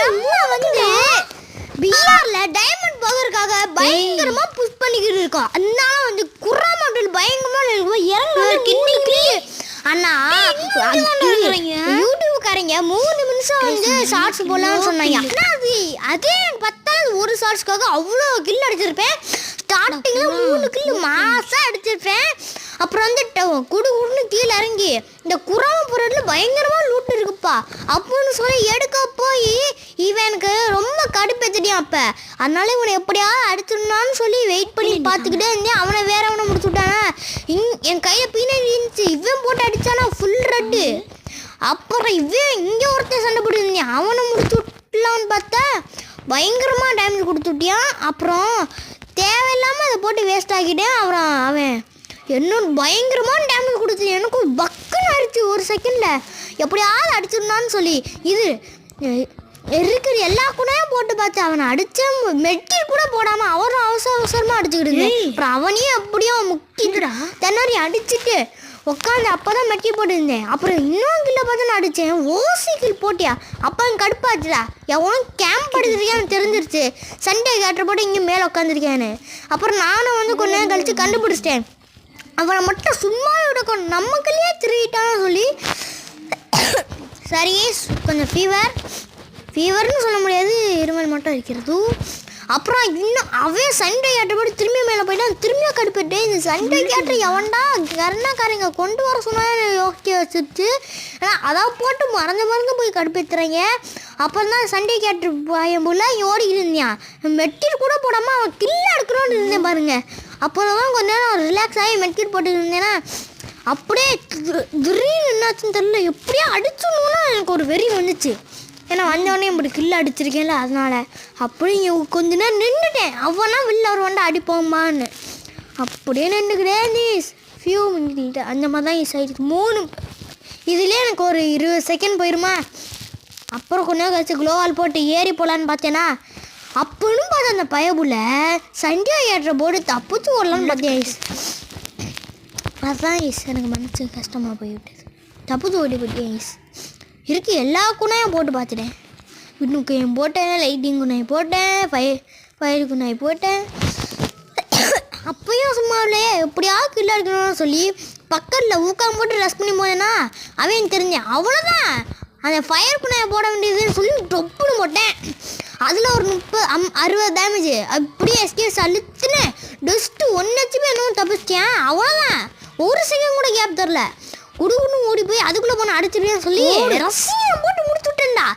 நம்ம வந்து பிஆர்ல டைமண்ட் பர்கருக்காக பயங்கரமா புஷ் பண்ணிக்கிட்டு இருக்கோம். அதனால வந்து குர்ரா மாடல் பயங்கரமா இறங்குற கிண்ணிக்கு அண்ணா யூடியூப்காரங்க 3 நிமிஷம் வந்து ஷார்ட்ஸ் போடலாம்னு சொன்னாங்க. அதே பத்தாவது ஒரு ஷார்ட்ஸ்க்காக அவ்வளோ கில் அடிச்சிருப்பேன். ஸ்டார்டிங்ல 3 கில் மாசா அடிச்சிருப்பேன். அப்புறம் வந்து குடுன்னு கீழே இறங்கி இந்த குராமபுரத்துல பயங்கரமா லூட் இருக்குப்பா அப்படின்னு சொல்லி எடுக்க போய் இவன் எனக்கு ரொம்ப கடுப்பேத்திட்டான். அப்ப அதனால இவனை எப்படியாவது அடிச்சிடணும்னு சொல்லி வெயிட் பண்ணி பார்த்துக்கிட்டே இருந்தேன். அவனை வேற அவனை முடிச்சு விட்டானா. என் கையில பின்னாடி இருந்துச்சு. இவன் போட்டு அடிச்சானா ஃபுல் ரெட்டு. அப்புறம் இவன் இங்கே ஒருத்தன் சண்டை போட்டு இருந்தேன். அவனை முடிச்சு விட்டலான்னு பார்த்தா பயங்கரமாக டேமேஜ் கொடுத்து விட்டியான். அப்புறம் தேவையில்லாமல் அதை போட்டு வேஸ்ட் ஆக்கிட்டேன். அப்புறம் அவன் என்னோட பயங்கரமான டேமேஜ் கொடுத்து எனக்கு பக்குன்னு ஆயிடுச்சு ஒரு செகண்டில். எப்படியாவது அடிச்சிடணும்னு சொல்லி இது இருக்கிற எல்லா கூடையும் போட்டு பார்த்து அவனை அடித்த மெட்டில் கூட போடாமல் அவரும் அவசரமாக அடிச்சுக்கிட்டு. அப்புறம் அவனையும் அப்படியும் முக்கிட்டுடா தென்னாரி அடிச்சுட்டு உட்காந்து அப்போ தான் மெட்டி போட்டுருந்தேன். அப்புறம் இன்னும் கில்ல பார்த்து நான் அடித்தேன். ஓசி கில் போட்டியா அப்போ கடுப்பாச்சுடா. எவனும் கேம்ப் அடிச்சிருக்கேன் தெரிஞ்சிருச்சு. சண்டே கேட்டர் போட்டு இங்கே மேலே உட்காந்துருக்கேன்னு. அப்புறம் நானும் வந்து கொஞ்ச நேரம் கழித்து கண்டுபிடிச்சிட்டேன். அவனை மட்டும் சும்மா விடக்கணும் நமக்குள்ளேயே திருவிட்டான்னு சொல்லி சரி கொஞ்சம் ஃபீவர்னு சொல்ல முடியாது, இருமல் மட்டும் இருக்கிறது. அப்புறம் இன்னும் அவன் சண்டே கேட்டர் போட்டு திரும்பி மேலே போயிட்டான். திரும்பியும் கடுப்பிட்டேன். இந்த சண்டே கேட்டர் எவன்டா கருணாக்காரங்க கொண்டு வர சொன்னாலும் யோசிக்க வச்சுட்டு அதாவது போட்டு மறந்து போய் கடுப்பேற்றுறாங்க. அப்புறம் தான் சண்டே கேட்டர் பையன் போல ஓடிக்கிட்டு இருந்தான். மெட்டில் கூட போடாமல் அவன் கில்ல எடுக்கணும்னு இருந்தேன் பாருங்க. அப்புறம் தான் கொஞ்ச நேரம் ரிலாக்ஸ் ஆகி மெட்கிட் போட்டு இருந்தேன்னா அப்படியே திடீர்னு என்னாச்சுன்னு தெரியல. எப்படியோ அடிச்சுடணும்னா எனக்கு ஒரு வெறி வந்துச்சு. ஏன்னா வந்தவொடனே இப்படி கில்ல அடிச்சிருக்கேன்ல அதனால அப்படியே கொஞ்ச நேரம் நின்றுட்டேன். அவனா வெளில வருவான்டா அடிப்போம்மான்னு அப்படியே நின்றுக்கிட்டே ஃபியூ மினிட் அந்த மாதிரி தான் யூஸ் ஆகிடுச்சு. 3 இதுலேயே எனக்கு ஒரு 20 செகண்ட் போயிடுமா. அப்புறம் கொஞ்ச நேரம் கழிச்சு க்ளோவால் போட்டு ஏறி போகலான்னு பார்த்தேன்னா அப்படின்னு பார்த்து அந்த பயபுல சண்டே ஏற்ற போர்டு தப்பிச்சு ஓடலான்னு பார்த்தேன். அதுதான் எனக்கு மனசு கஷ்டமாக போய்விட்டது. தப்பிச்சு ஓடி போயிட்டேன். இருக்கு எல்லா குணையும் போட்டு பார்த்துட்டேன். விட்டு குணையும் போட்டேன், லைட்டிங் குணாய் போட்டேன், ஃபயர் குணாய் போட்டேன். அப்பயும் சும்மா இல்லையே எப்படியாவது கில்ல எடுக்கணும்னு சொல்லி பக்கத்தில் ஊக்காம போட்டு ரஷ் பண்ணி போதேன்னா அவன் தெரிஞ்சேன். அவ்வளோதான் அந்த ஃபயர் குணையை போட வேண்டியதுன்னு சொல்லி டொப்புன்னு போட்டேன். அதில் ஒரு 60 டேமேஜ் அப்படியே எஸ்கேஸ் அழுத்துன்னு டஸ்ட்டு 1 HP என்னவும் தப்பிச்சிட்டேன். அவ்வளோதான் ஒரு செகண்ட் கூட கேப் தரல. குடுக்குன்னு ஓடி போய் அதுக்குள்ளே போன அடிச்சிருக்கேன்னு சொல்லி ரசியம் போட்டு முடிச்சு விட்டேன்டா.